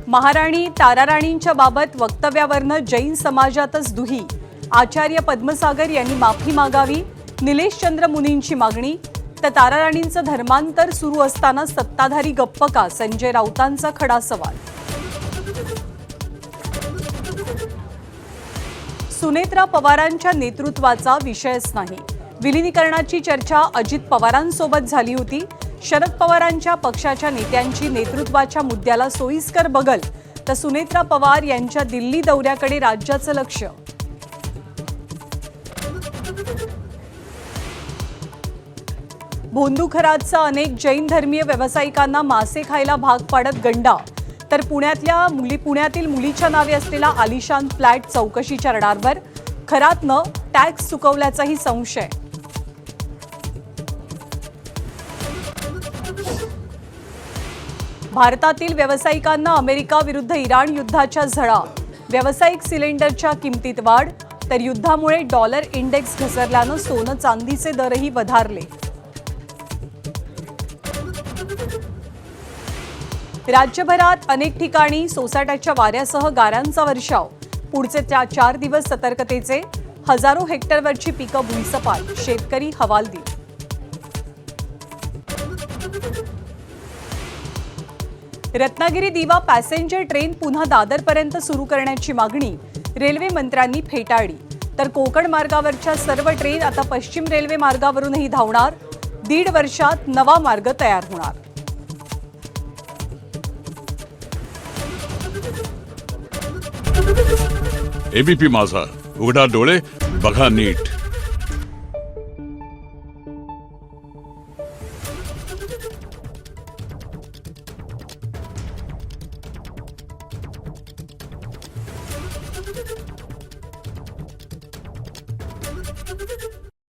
महाराणी ताराराणींच्या बाबत वक्तव्यावरनं जैन समाजातच दुही। आचार्य पद्मसागर यांनी माफी मागावी। निलेश चंद्र मुनींची मागणी। तर ताराराणींचं धर्मांतर सुरू असताना सत्ताधारी गप्प का? संजय राऊतांचा खडा सवाल। सुनेत्रा पवारांच्या नेतृत्वाचा विषयच नाही। विलीनीकरणाची चर्चा अजित पवारांसोबत झाली होती। शरद पवारांच्या पक्षाच्या नेत्यांची नेतृत्वाच्या मुद्द्याला सोयीस्कर बगल, तर सुनेत्रा पवार यांच्या दिल्ली दौऱ्याकडे राज्याचं लक्ष। भोंदूखरातचा अनेक जैन धर्मीय व्यावसायिकांना मासे खायला भाग पाडत गंडा, तर पुण्यातील मुलीच्या नावे असलेला आलिशान फ्लॅट चौकशीच्या रडारवर। खरातनं टॅक्स चुकवल्याचाही संशय। भारतातील व्यावसायिकांना अमेरिका विरुद्ध इराण युद्धाच्या झळा। व्यावसायिक सिलेंडरच्या किमतीत वाढ, तर युद्धामुळे डॉलर इंडेक्स घसरल्यानं सोनं चांदीचे दरही वधारले। राज्यभरात अनेक ठिकाणी सोसाट्याच्या वाऱ्यासह गारांचा वर्षाव। पुढचे 4 दिवस सतर्कतेचे। हजारो हेक्टरवरची पिकं भुईसपाट, शेतकरी हवालदिल। रत्नागिरी दिवा पॅसेंजर ट्रेन पुन्हा दादरपर्यंत सुरू करण्याची मागणी रेल्वे मंत्र्यांनी फेटाळली। तर कोकण मार्गावरच्या सर्व ट्रेन आता पश्चिम रेल्वे मार्गावरूनही धावणार। 1.5 वर्षात नवा मार्ग तयार होणार। एबीपी माझा, उघडा डोळे बघा नीट।